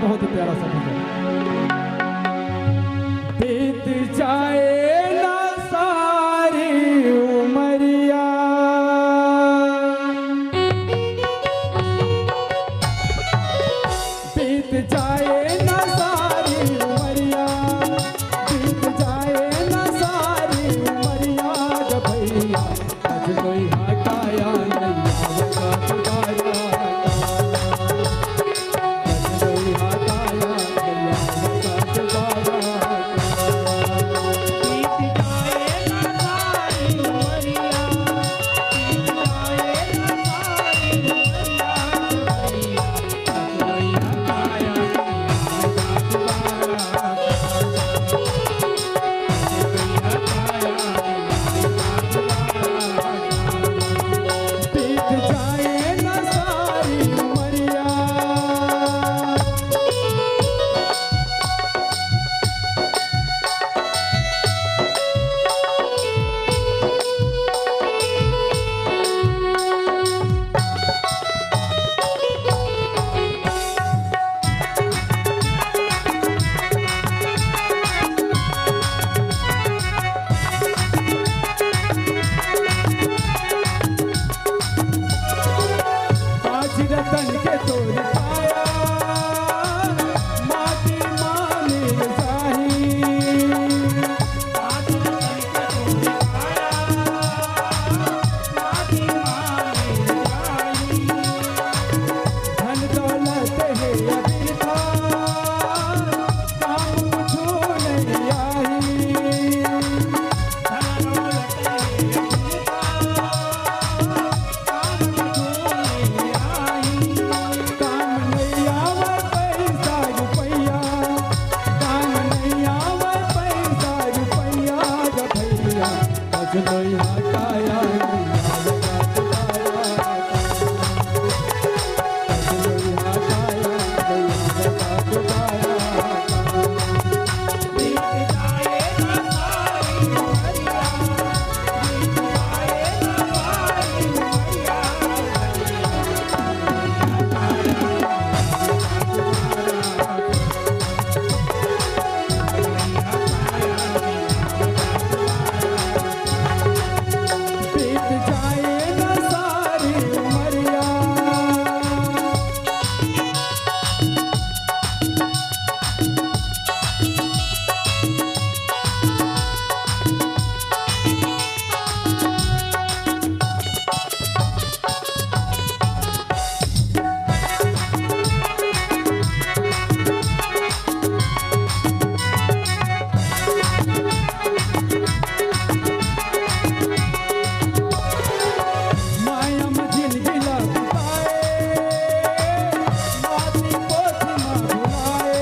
बहुत ही प्यारा सा भजन। बीत जाए ना सारी उमरिया, बीत जाए ना सारी उमरिया, बीत जाए ना सारी उमरिया जब भैया आज कोई हटाया नहीं आवता तुम्हारा, आज कोई हटाया नहीं आवता तुम्हारा। बीत जाए ना सारी उमरिया, बीत जाए ना सारी उमरिया भैया आज कोई हटाया नहीं आवता तुम्हारा, आज कोई हटाया नहीं आवता तुम्हारा। बीत जाए ना सारी उमरिया, आज रतन के तोड़ पाया माटी माने जाही, आज रतन के तोड़ पाया माटी माने जाही, धन दौलत है अभी था काम कुछो नहीं आई, धन दौलत है अभी था काम कुछो नहीं आई, काम नहीं आवे पैसा रुपैया, काम नहीं आवे पैसा रुपैया जब भैया आज कोई हटाया नहीं आवता तुम्हारा, आज कोई हटाया नहीं आवता तुम्हारा। बीत जाए ना सारी उमरिया, बीत जाए ना सारी उमरिया बीत जाए ना सारी उमरिया, माया में झिलझिला बिताए माटी पोथी में भुलाए,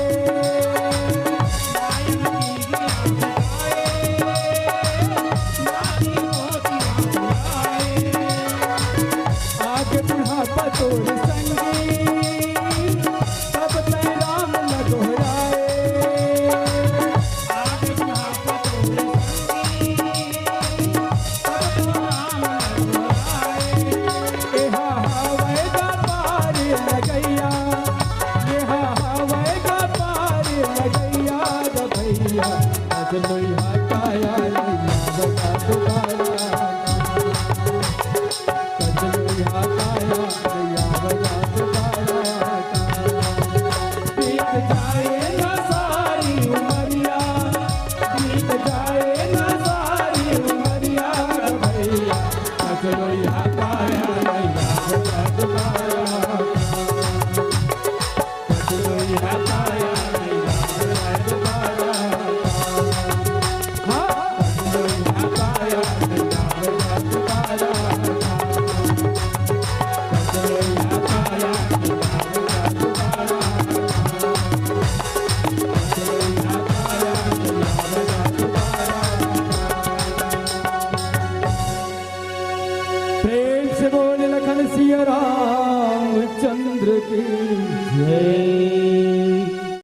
आगे बुढ़ापा तोड़ संगी सब तै राम न दोहराए, एहा हवेगा पार लगैया, एहा हवेगा पार लगैया ग भैया आज कोई हटाया नहीं आवता तुम्हारा, आज कोई हटाया नहीं आवता तुम्हारा। बीत जाए ना सारी उमरिया, बीत जाए ना सारी उमरिया ग भैया आज कोई हटाया नहीं आवता तुम्हारा।